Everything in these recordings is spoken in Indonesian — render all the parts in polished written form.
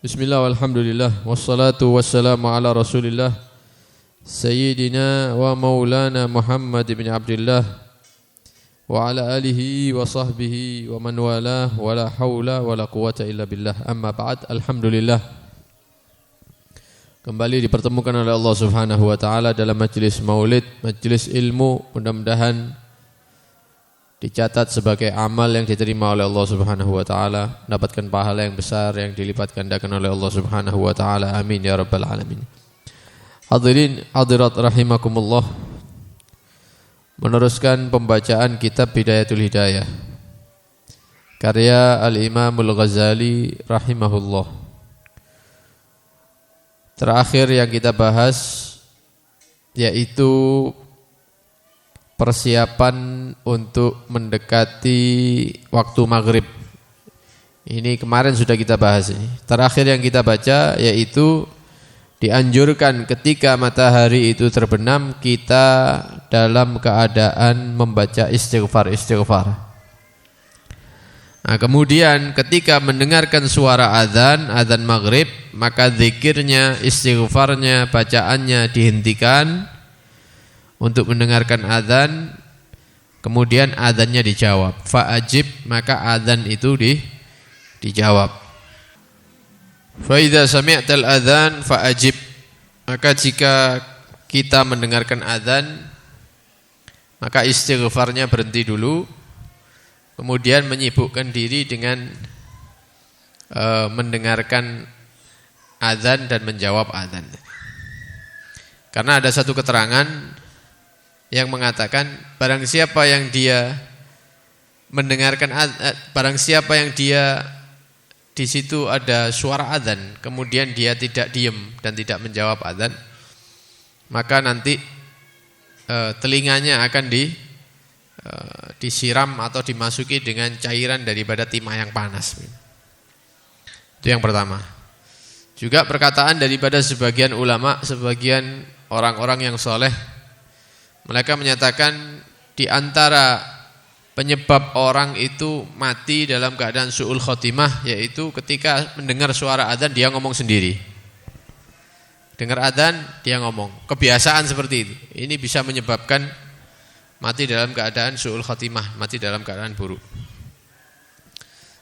Bismillah walhamdulillah wassalatu wassalamu ala rasulillah Sayyidina wa maulana Muhammad ibn Abdullah wa ala alihi wa sahbihi wa man walah wa la hawla wa la quwata illa billah. Amma ba'd, alhamdulillah kembali dipertemukan oleh Allah subhanahu wa ta'ala dalam majlis maulid, majlis ilmu. Mudah-mudahan dicatat sebagai amal yang diterima oleh Allah subhanahu wa ta'ala, mendapatkan pahala yang besar yang dilipat gandakan oleh Allah subhanahu wa ta'ala. Amin ya rabbal alamin. Hadirin hadirat rahimakumullah, meneruskan pembacaan kitab Bidayatul Hidayah karya Al-Imamul Ghazali rahimahullah. Terakhir yang kita bahas yaitu persiapan untuk mendekati waktu maghrib. Ini kemarin sudah kita bahas ini. Terakhir yang kita baca yaitu dianjurkan ketika matahari itu terbenam kita dalam keadaan membaca istighfar. Nah, kemudian ketika mendengarkan suara azan maghrib, maka zikirnya, istighfarnya, bacaannya dihentikan untuk mendengarkan azan. Kemudian azannya dijawab, fa'ajib, maka azan itu dijawab. Fa idza sami'tal adzan fa'ajib, maka jika kita mendengarkan azan maka istighfarnya berhenti dulu, kemudian menyibukkan diri dengan mendengarkan azan dan menjawab azan. Karena ada satu keterangan yang mengatakan barang siapa yang dia mendengarkan barang siapa yang dia di situ ada suara azan kemudian dia tidak diam dan tidak menjawab azan, maka nanti telinganya akan disiram atau dimasuki dengan cairan daripada timah yang panas. Itu yang pertama. Juga perkataan daripada sebagian ulama, sebagian orang-orang yang soleh, mereka menyatakan di antara penyebab orang itu mati dalam keadaan su'ul khotimah yaitu ketika mendengar suara azan dia ngomong sendiri. Dengar azan dia ngomong. Kebiasaan seperti itu. Ini bisa menyebabkan mati dalam keadaan su'ul khotimah, mati dalam keadaan buruk.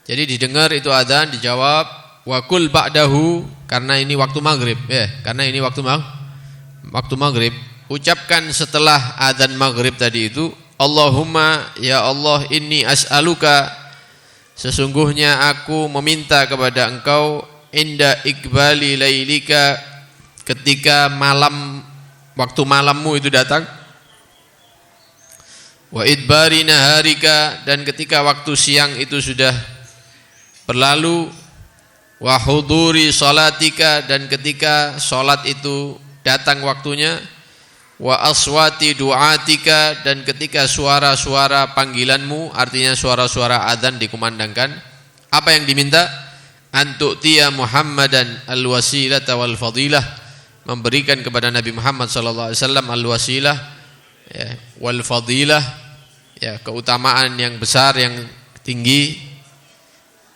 Jadi didengar itu azan, dijawab wa qul ba'dahu, karena ini waktu maghrib ya, karena ini waktu maghrib. Ucapkan setelah adzan maghrib tadi itu, Allahumma ya Allah inni as'aluka, sesungguhnya aku meminta kepada engkau, inda ikbali lailika, ketika waktu malammu itu datang, wa idbari naharika, dan ketika waktu siang itu sudah berlalu, wa huduri salatika, dan ketika salat itu datang waktunya, wa aswati du'atika, dan ketika suara-suara panggilanmu, artinya suara-suara azan dikumandangkan. Apa yang diminta? Antu'tiya Muhammadan al-wasilata wal fadilah, memberikan kepada Nabi Muhammad sallallahu alaihi wasallam al-wasilah ya, wal fadilah ya, keutamaan yang besar yang tinggi,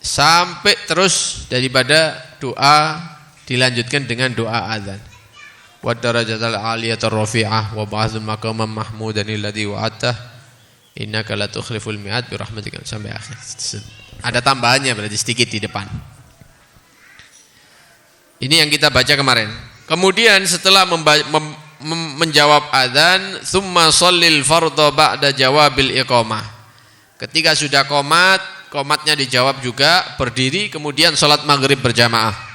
sampai terus daripada doa dilanjutkan dengan doa azan. Wa darajatal aliyatur rafi'ah wa ba'dzul maqamam mahmudan alladhi wa'ata innaka la tukhliful mi'ad bi rahmatika, sampai akhir. Ada tambahannya berarti sedikit di depan. Ini yang kita baca kemarin. Kemudian setelah menjawab azan, tsumma shallil fardha ba'da jawabil iqamah. Ketika sudah qomatnya dijawab juga, berdiri, kemudian salat maghrib berjamaah.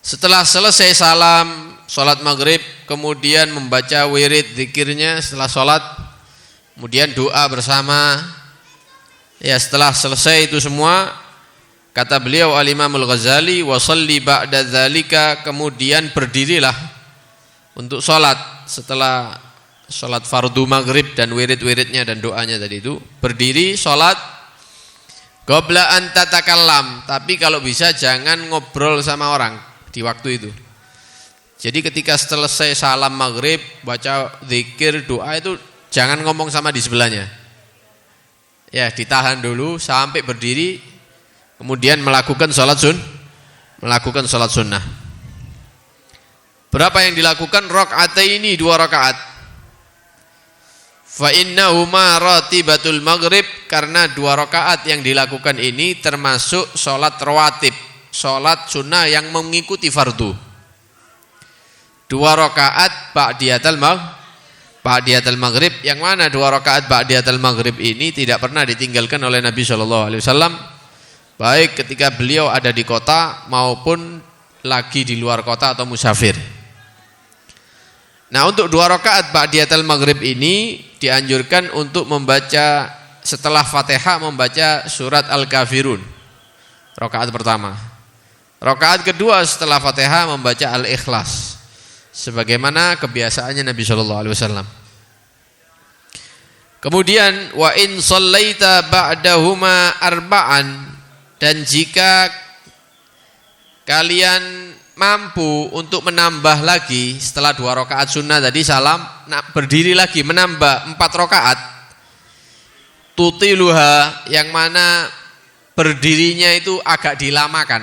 Setelah selesai salam salat maghrib, kemudian membaca wirid zikirnya setelah salat, kemudian doa bersama. Ya, setelah selesai itu semua, kata beliau Al-Imamul Ghazali, wa shalli ba'da dzalika, kemudian berdirilah untuk salat setelah salat fardu maghrib dan wirid-wiridnya dan doanya tadi itu, berdiri salat. Qabla an tatakallam, tapi kalau bisa jangan ngobrol sama orang di waktu itu. Jadi ketika selesai salam maghrib, baca zikir, doa itu jangan ngomong sama di sebelahnya. Ya, ditahan dulu sampai berdiri, kemudian melakukan sholat sunnah. Berapa yang dilakukan? Rakaataini, 2 rakaat. Fa innahuma ratibatul maghrib, karena 2 rakaat yang dilakukan ini termasuk sholat rawatib, sholat sunnah yang mengikuti fardu. 2 rakaat ba'diyatal maghrib, yang mana 2 rakaat ba'diyatal maghrib ini tidak pernah ditinggalkan oleh Nabi SAW, baik ketika beliau ada di kota maupun lagi di luar kota atau musafir. Nah, untuk 2 rakaat ba'diyatal maghrib ini dianjurkan untuk membaca setelah Fatihah, membaca surat Al-Kafirun. Rakaat pertama. Rakaat kedua setelah Fatihah membaca Al-Ikhlas, sebagaimana kebiasaannya Nabi SAW. Kemudian wa in shallaita ba'dahuma arba'an, dan jika kalian mampu untuk menambah lagi setelah 2 rakaat sunnah tadi salam, berdiri lagi menambah 4 rakaat tutiluha, yang mana berdirinya itu agak dilamakan,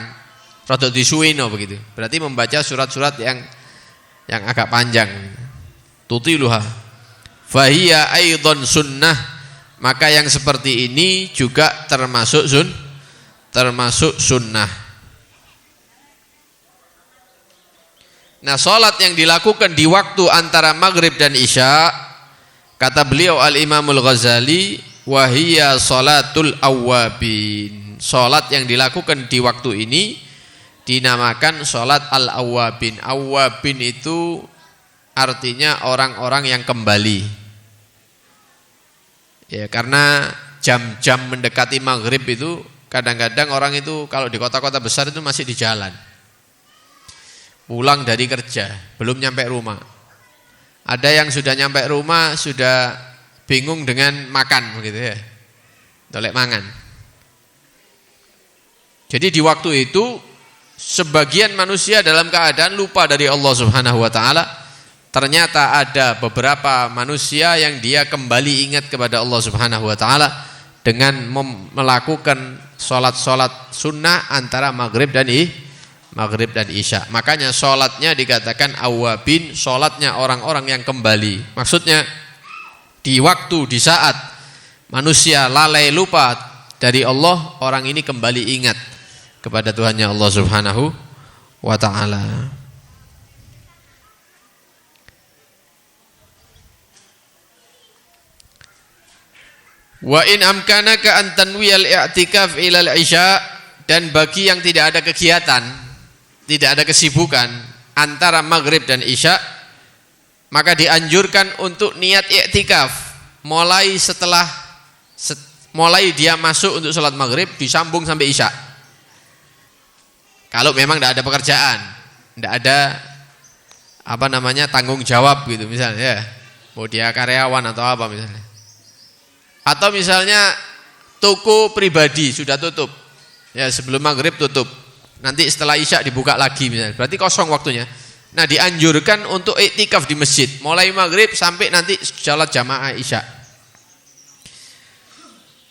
rada disuweno begitu, berarti membaca surat-surat yang agak panjang. Tutiluha fahiya aidan sunnah, maka yang seperti ini juga termasuk sunnah. Nah, sholat yang dilakukan di waktu antara maghrib dan isya, kata beliau Al-Imamul Ghazali, wahiyya sholatul awwabin. Sholat yang dilakukan di waktu ini dinamakan sholat al-awwabin. Awwabin itu artinya orang-orang yang kembali. Ya, karena jam-jam mendekati maghrib itu kadang-kadang orang itu kalau di kota-kota besar itu masih di jalan, pulang dari kerja, belum nyampe rumah. Ada yang sudah nyampe rumah sudah bingung dengan makan begitu ya, dolek mangan. Jadi di waktu itu sebagian manusia dalam keadaan lupa dari Allah Subhanahu wa taala. Ternyata ada beberapa manusia yang dia kembali ingat kepada Allah Subhanahu wa taala dengan melakukan sholat-sholat sunnah antara maghrib dan isya. Makanya sholatnya dikatakan awwabin, sholatnya orang-orang yang kembali. Maksudnya di waktu, di saat manusia lalai lupa dari Allah, orang ini kembali ingat kepada Tuhannya Allah Subhanahu wa ta'ala. Wa in amkanaka an tanwiyal i'tikaf ilal isya, dan bagi yang tidak ada kegiatan, tidak ada kesibukan antara maghrib dan isya, maka dianjurkan untuk niat i'tikaf mulai dia masuk untuk sholat maghrib disambung sampai isya. Kalau memang tidak ada pekerjaan, tidak ada tanggung jawab gitu misalnya ya, mau dia karyawan atau apa misalnya, atau misalnya toko pribadi sudah tutup ya, sebelum maghrib tutup, nanti setelah isya dibuka lagi misalnya, berarti kosong waktunya. Nah, dianjurkan untuk iktikaf di masjid mulai maghrib sampai nanti sholat jamaah isya.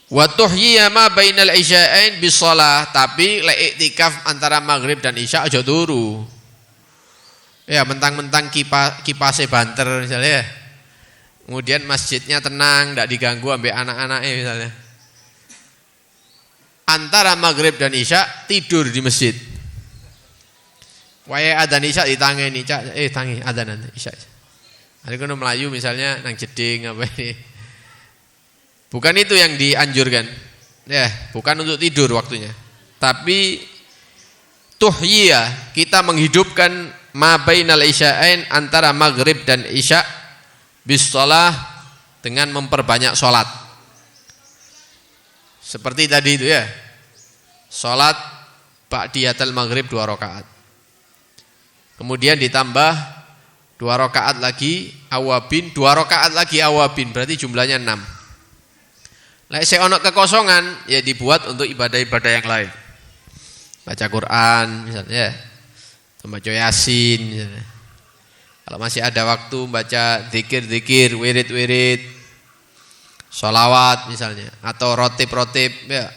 Wa tuhyiya ma bainal isya'ain bisalah, tapi lek iktikaf antara maghrib dan isya aja turu. Ya, mentang-mentang kipasnya banter misalnya ya. Kemudian masjidnya tenang, tidak diganggu sampai anak-anaknya misalnya. Antara maghrib dan isya tidur di masjid. Waya adzan isya ditangeni, tangi adzan isya. Hari kono melayu misalnya nang jeding apa ini. Bukan itu yang dianjurkan. Ya, bukan untuk tidur waktunya. Tapi tuhyiya, kita menghidupkan ma bainal isya'ain, antara maghrib dan isya bisalah, dengan memperbanyak sholat. Seperti tadi itu ya, sholat ba'diyatal maghrib 2 rakaat, kemudian ditambah 2 rakaat lagi awabin, 2 rakaat lagi awabin, berarti jumlahnya 6. Lek saya ono kekosongan ya dibuat untuk ibadah-ibadah yang lain, baca Quran misalnya, membaca Yasin misalnya. Kalau masih ada waktu baca zikir-zikir, wirid-wirid, sholawat misalnya, atau rotib-rotib ya,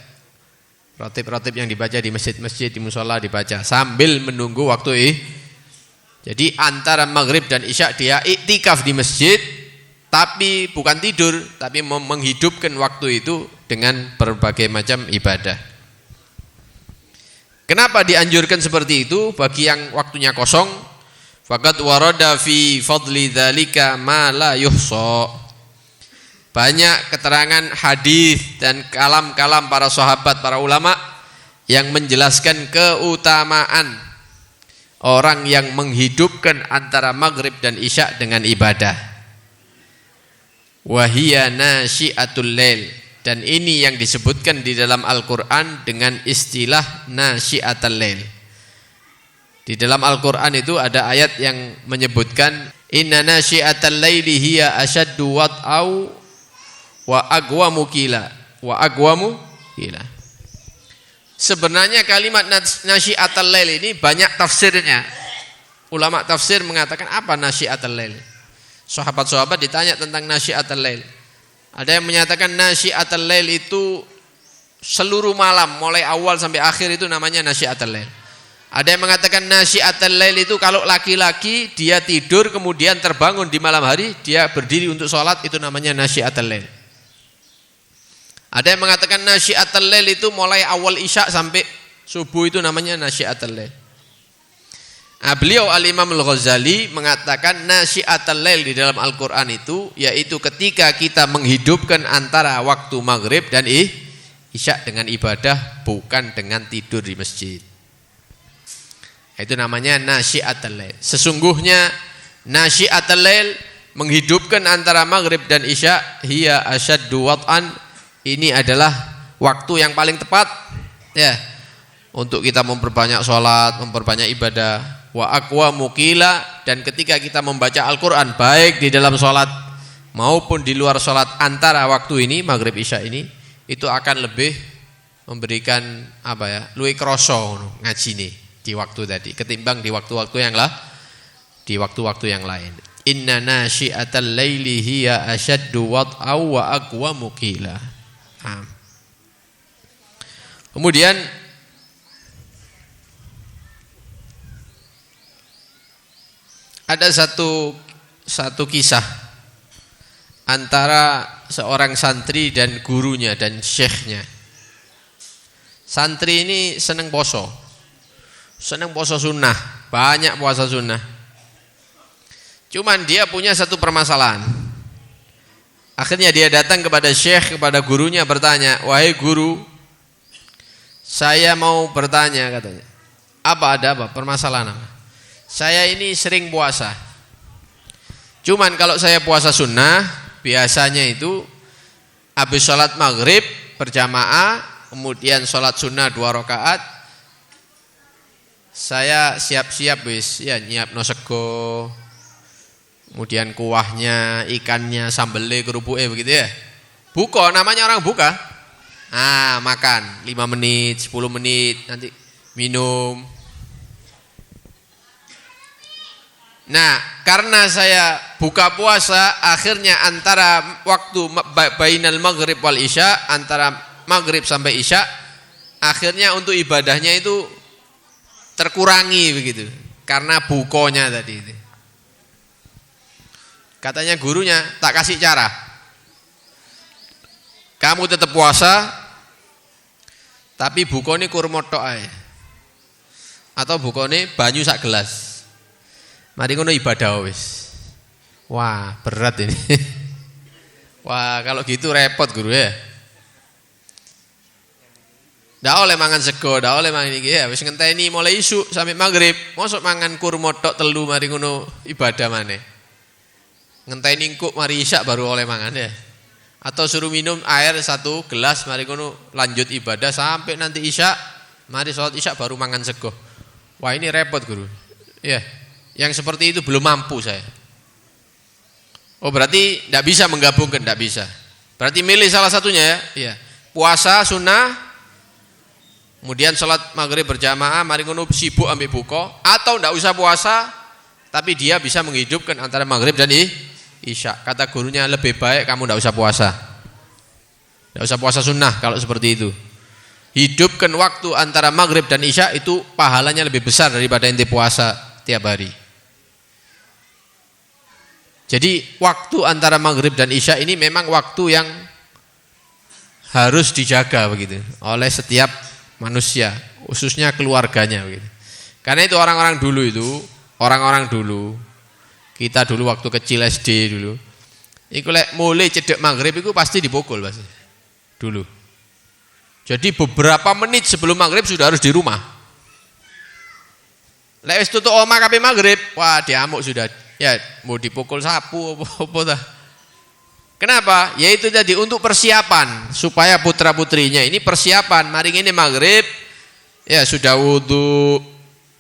Rotib-rotib yang dibaca di masjid-masjid, di musola dibaca sambil menunggu waktu Jadi antara maghrib dan isya dia iktikaf di masjid, tapi bukan tidur, tapi menghidupkan waktu itu dengan berbagai macam ibadah. Kenapa dianjurkan seperti itu bagi yang waktunya kosong? Faqad warada fi fadli dzalika ma la yuhsa. Banyak keterangan hadis dan kalam-kalam para sahabat, para ulama yang menjelaskan keutamaan orang yang menghidupkan antara maghrib dan isya dengan ibadah. Wahia nasyiatul lail, dan ini yang disebutkan di dalam Al-Quran dengan istilah nasyiatul lail. Di dalam Al-Quran itu ada ayat yang menyebutkan inna nasyiatul laili hiya asyaddu wat'au wa aqwamu qila wa aqwamu qila. Sebenarnya kalimat nasyiatul lail ini banyak tafsirnya. Ulama tafsir mengatakan apa nasyiatul lail? Sahabat-sahabat ditanya tentang nasyiatul lail. Ada yang menyatakan nasyiatul lail itu seluruh malam mulai awal sampai akhir itu namanya nasyiatul lail. Ada yang mengatakan nasyiatul lail itu kalau laki-laki dia tidur kemudian terbangun di malam hari, dia berdiri untuk sholat, itu namanya nasyiatul lail. Ada yang mengatakan nasyiatul lail itu mulai awal isya sampai subuh, itu namanya nasyiatul lail. Nah, beliau Al-Imam Al-Ghazali mengatakan nasyiatul lail di dalam Al-Quran itu yaitu ketika kita menghidupkan antara waktu maghrib dan isya dengan ibadah, bukan dengan tidur di masjid. Itu namanya nasyiatul lail. Sesungguhnya nasyiatul lail menghidupkan antara maghrib dan isya hiya asyaddu wat'an, ini adalah waktu yang paling tepat ya untuk kita memperbanyak sholat, memperbanyak ibadah. Wa aqwamu qila, dan ketika kita membaca Al-Quran baik di dalam sholat maupun di luar sholat antara waktu ini maghrib isya ini, itu akan lebih memberikan luwih kroso ngaji nih di waktu tadi ketimbang di waktu-waktu yang lain. Inna nasyiatal laili hiya asyaddu wat'au wa aqwamu qila. Kemudian ada satu kisah antara seorang santri dan gurunya dan syekhnya. Santri ini senang poso sunnah, banyak puasa sunnah. Cuman dia punya satu permasalahan. Akhirnya dia datang kepada syekh, kepada gurunya bertanya, wahai guru, saya mau bertanya, katanya. Ada apa? Permasalahan apa? Saya ini sering puasa. Cuman kalau saya puasa sunnah, biasanya itu habis sholat maghrib berjamaah, kemudian sholat sunnah 2 rakaat, saya siap-siap nyiapno sego, kemudian kuahnya, ikannya, sambelnya, kerupuknya begitu ya. Buka, namanya orang buka. Makan 5 menit, 10 menit, nanti minum. Nah, karena saya buka puasa, akhirnya antara waktu bainal maghrib wal isya, antara maghrib sampai isya, akhirnya untuk ibadahnya itu terkurangi begitu, karena bukonya tadi itu. Katanya gurunya, tak kasih cara. Kamu tetap puasa, tapi bukone kurma tok ae. Atau bukone banyu sak gelas. Mari ngono ibadah wis. Wah, berat ini. Wah, kalau gitu repot guru ya. Ndak oleh mangan sego, ndak oleh mangan iki ya, wis ngenteni mulai isuk sampai maghrib. Mosok mangan kurma tok telu mari ngono ibadah maneh. Ngenteni engkuk mari isya baru oleh mangan ya. Atau suruh minum air 1 gelas mari ngono lanjut ibadah sampai nanti isya, mari sholat isya baru mangan sego. Wah, ini repot guru. Ya. Yang seperti itu belum mampu saya. Oh, berarti tidak bisa menggabungkan, tidak bisa. Berarti milih salah satunya ya. Iya. Puasa sunnah, kemudian sholat maghrib berjamaah, mari ngono sibuk ambil buka, atau tidak usah puasa, tapi dia bisa menghidupkan antara maghrib dan isya. Kata gurunya, lebih baik kamu tidak usah puasa. Tidak usah puasa sunnah kalau seperti itu. hidupkan waktu antara maghrib dan isya itu pahalanya lebih besar daripada ente puasa tiap hari. Jadi waktu antara maghrib dan isya ini memang waktu yang harus dijaga begitu oleh setiap manusia, khususnya keluarganya begitu. Karena itu orang-orang dulu, kita dulu waktu kecil SD dulu, iku lek mulai cedek maghrib itu pasti dipukul pasti dulu. Jadi beberapa menit sebelum maghrib sudah harus di rumah. Lek wis tutuk omah kabeh maghrib, wah diamuk sudah. Ya mau dipukul sapu apa dah. Kenapa? Yaitu tadi untuk persiapan supaya putra-putrinya ini persiapan. Mari ini maghrib, ya sudah wudu,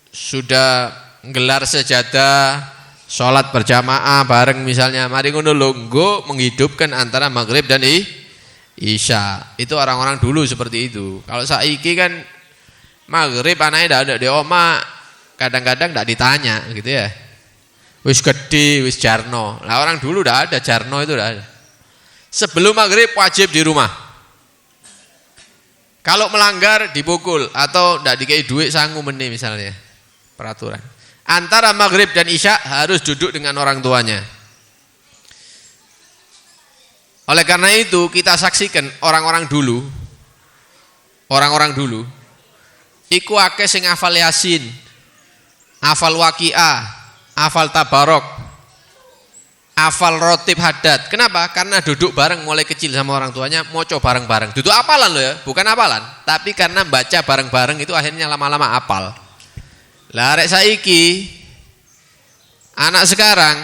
sudah gelar sejadah, sholat berjamaah bareng misalnya. Mari ngono longgo menghidupkan antara maghrib dan isya. Itu orang-orang dulu seperti itu. Kalau saiki kan maghrib anaknya tidak ada di oma, kadang-kadang tidak ditanya gitu ya. Wis gede, wis jarno. Lah orang dulu tidak ada jarno itu tidak ada. Sebelum maghrib wajib di rumah. Kalau melanggar dipukul atau tidak dikei duit sangu meni misalnya. Peraturan. Antara maghrib dan isya harus duduk dengan orang tuanya. Oleh karena itu kita saksikan orang-orang dulu iku akeh sing hafal Yasin, hafal Waqiah, hafal Tabarok, hafal Rotib Haddad. Kenapa? Karena duduk bareng mulai kecil sama orang tuanya, moco bareng-bareng. Duduk hafalan loh ya, bukan hafalan, tapi karena baca bareng-bareng itu akhirnya lama-lama hafal. Lah arek saiki anak sekarang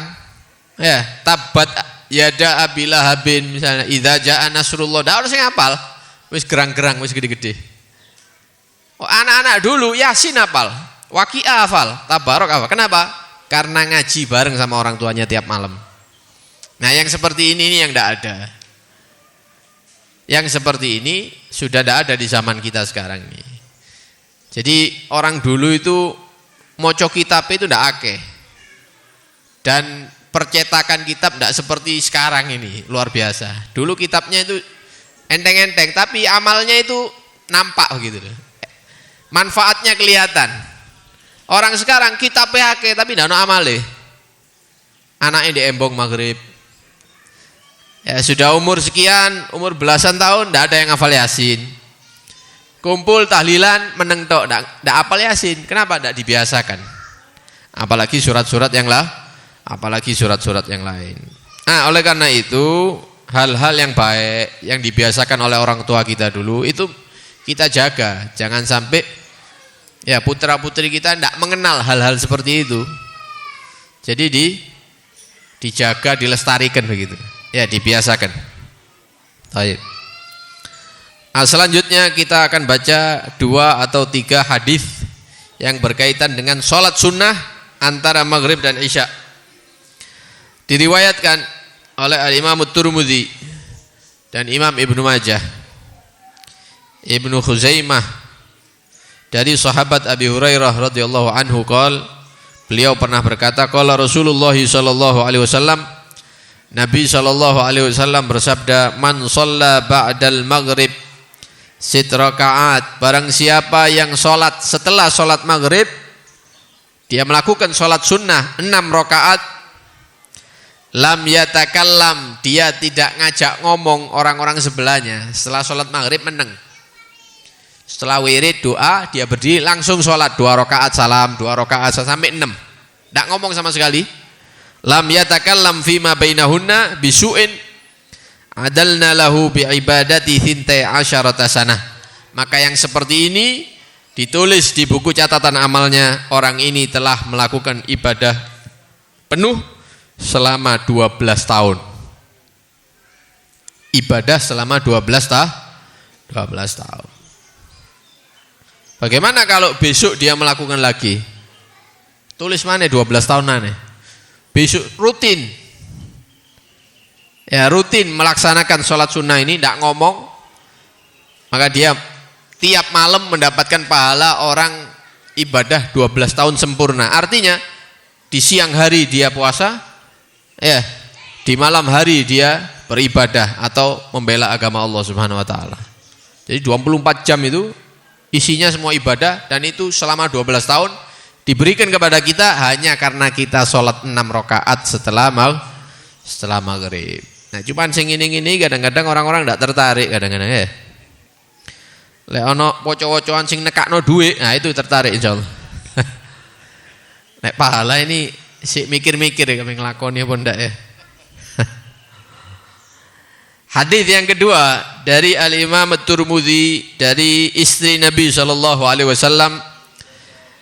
ya tabat yada abila habin misalnya idza jaa nasrullah, dak harus ngapal, wis gerang-gerang, wis gede-gede. Oh, anak-anak dulu Yasin hafal, Waqiah hafal, Tabarok hafal. Kenapa? Karena ngaji bareng sama orang tuanya tiap malam. Nah, yang seperti ini yang tidak ada. Yang seperti ini sudah tidak ada di zaman kita sekarang ini. Jadi orang dulu itu moco kitab itu tidak akeh. Dan percetakan kitab tidak seperti sekarang ini, luar biasa. Dulu kitabnya itu enteng-enteng, tapi amalnya itu nampak gitu loh. Manfaatnya kelihatan. Orang sekarang kitabnya akeh tapi tidak ada amale. Anaknya diembong maghrib. Ya sudah umur sekian, umur belasan tahun tidak ada yang hafal Yasin. Kumpul tahlilan meneng tok, tidak hafal Yasin. Kenapa? Tidak dibiasakan. Apalagi surat-surat yang lain. Nah, oleh karena itu hal-hal yang baik yang dibiasakan oleh orang tua kita dulu itu kita jaga. Jangan sampai ya putra-putri kita tidak mengenal hal-hal seperti itu. Jadi dijaga, dilestarikan begitu. Ya, dibiasakan. Baik. Nah, selanjutnya kita akan baca 2 atau 3 hadis yang berkaitan dengan sholat sunnah antara maghrib dan isya. Diriwayatkan oleh Al-Imam At-Tirmidzi dan Imam Ibnu Majah, Ibnu Khuzaimah dari sahabat Abi Hurairah radhiyallahu anhu beliau pernah berkata qala Rasulullah sallallahu alaihi wasallam, Nabi sallallahu alaihi wasallam bersabda, man shalla ba'dal maghrib sit rakaat, barang siapa yang sholat setelah sholat maghrib dia melakukan sholat sunnah 6 rakaat, lam yatakallam, dia tidak ngajak ngomong orang-orang sebelahnya. Setelah sholat maghrib meneng, setelah wirid doa dia berdiri langsung sholat 2 rakaat salam, 2 rakaat sampai 6, tidak ngomong sama sekali. Lam yatakallam fima bainahunna bisu'in adalna lahu bi'ibadati thintai asyarata sanah. Maka yang seperti ini ditulis di buku catatan amalnya, orang ini telah melakukan ibadah penuh selama 12 tahun. Ibadah selama 12 tahun. Bagaimana kalau besok dia melakukan lagi? Tulis mana 12 tahun aneh. Besok rutin. Ya, rutin melaksanakan sholat sunnah ini, tidak ngomong. Maka dia tiap malam mendapatkan pahala orang ibadah 12 tahun sempurna. Artinya di siang hari dia puasa, ya, di malam hari dia beribadah atau membela agama Allah Subhanahu wa taala. Jadi 24 jam itu isinya semua ibadah, dan itu selama 12 tahun diberikan kepada kita hanya karena kita sholat 6 rakaat setelah maghrib. Nah, cuman sing ini kadang-kadang orang-orang tidak tertarik kadang-kadang ya. Lek ono poco-pocoan sing nekakno dhuwit, nah itu tertarik insyaallah. Nek pahala ini sik mikir-mikir ya kami nglakoni apa ndak ya. Hadis yang kedua dari Al-Imam At-Tirmidzi dari istri Nabi sallallahu alaihi wasallam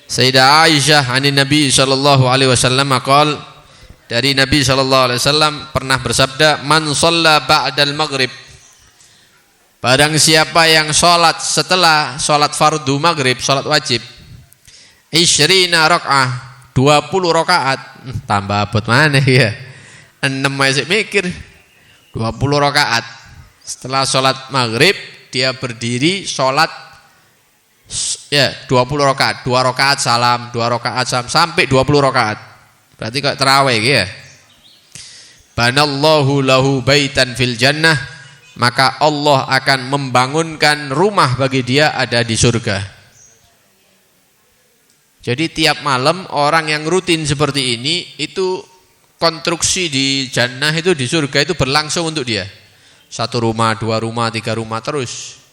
Sayyidah Aisyah anin Nabi sallallahu alaihi wasallam qol, dari Nabi sallallahu alaihi wasallam pernah bersabda, man shalla ba'dal maghrib, barang siapa yang sholat setelah sholat fardu maghrib, sholat wajib, 20 rakaat, 20 rakaat, tambah abot mana ya, 6 masih mikir, 20 rakaat setelah sholat maghrib dia berdiri sholat ya 20 rakaat, 2 rakaat salam, 2 rakaat salam sampai 20 rakaat. Berarti kayak tarawih ya. Banallahu lahu baitan fil jannah, maka Allah akan membangunkan rumah bagi dia ada di surga. Jadi tiap malam orang yang rutin seperti ini itu konstruksi di jannah itu di surga itu berlangsung untuk dia. 1 rumah, 2 rumah, 3 rumah terus.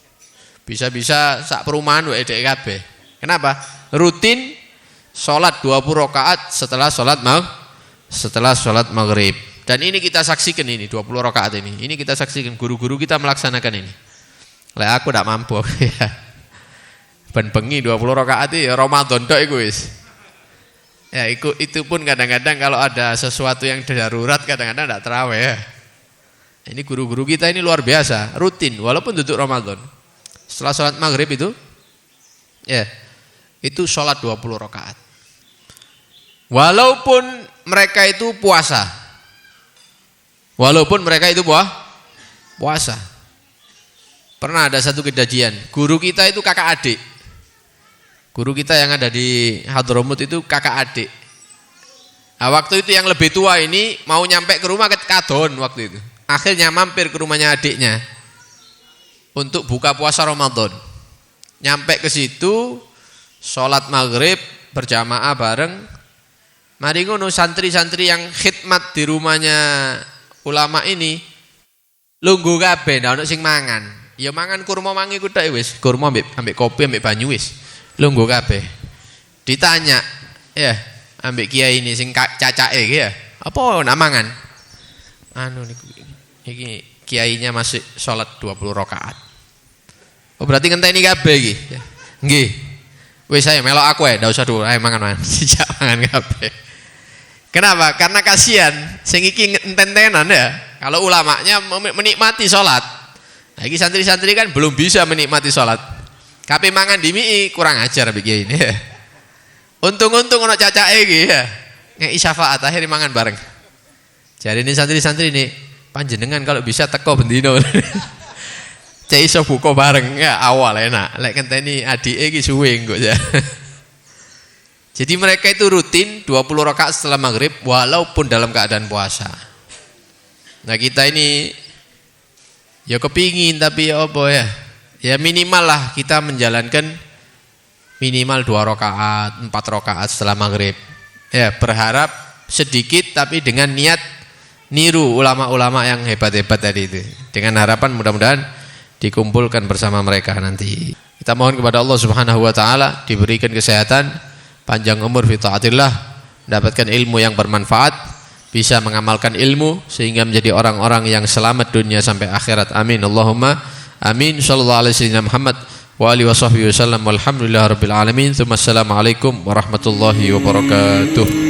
Bisa-bisa sak perumahan wae dhek kabeh. Kenapa? Rutin salat 20 rakaat setelah salat maghrib. Dan ini kita saksikan ini 20 rakaat ini. Ini kita saksikan guru-guru kita melaksanakan ini. Lah aku ndak mampu ya. Ben bengi 20 rakaat ya Ramadan tok iku wis. Ya itu pun kadang-kadang kalau ada sesuatu yang darurat kadang-kadang ndak tarawih ya. Ini guru-guru kita ini luar biasa, rutin walaupun duduk Ramadan. Setelah sholat maghrib itu ya itu sholat 20 rakaat walaupun mereka itu puasa, Pernah ada satu kejadian, guru kita itu kakak adik, guru kita yang ada di Hadramut itu kakak adik. Nah, waktu itu yang lebih tua ini mau nyampe ke rumah kadon waktu itu, akhirnya mampir ke rumahnya adiknya untuk buka puasa Ramadan. Nyampe ke situ, sholat maghrib berjamaah bareng. Mari ngono santri-santri yang khidmat di rumahnya ulama ini lungguh kabeh, ndak ono sing mangan. Ya mangan kurma mangi ku tok wis, kurma ambek kopi ambek banyu wis. Lungguh kabeh. Ditanya, ya, ambek kiai ini sing cacake iki ya. Apa nak mangan? Anu niku iki kiainya masih sholat 20 rakaat. Oh berarti ngenteni kabeh iki. Nggih. Wis saya melok aku ya, ndak usah dulu, ayo mangan. Sijak mangan kabeh. Kenapa? Karena kasihan sing iki enten-tenan ya. Kalau ulamanya menikmati sholat. Nah iki santri-santri kan belum bisa menikmati sholat. Kape mangan dimi kurang ajar begini ini. Untung-untung ono cacake iki ya. Ngeki syafaat akhir mangan bareng. Jadi ini santri-santri ini panjenengan kalau bisa teko bendino. Cek iso buka bareng ya awal enak. Lek ngenteni adike iki suwe engko ya. Jadi mereka itu rutin 20 rakaat setelah maghrib walaupun dalam keadaan puasa. Nah kita ini ya kepingin tapi ya apa ya. Ya minimal lah kita menjalankan minimal 2 rakaat, 4 rakaat setelah maghrib. Ya berharap sedikit tapi dengan niat niru ulama-ulama yang hebat-hebat tadi itu. Dengan harapan mudah-mudahan dikumpulkan bersama mereka nanti. Kita mohon kepada Allah Subhanahu wa taala diberikan kesehatan, panjang umur fi taatillah, mendapatkan ilmu yang bermanfaat, bisa mengamalkan ilmu sehingga menjadi orang-orang yang selamat dunia sampai akhirat. Amin Allahumma amin. Sallallahu alaihi wasallam Muhammad wa alihi washabbihi wasallam walhamdulillahirabbil alamin. Assalamualaikum warahmatullahi wabarakatuh.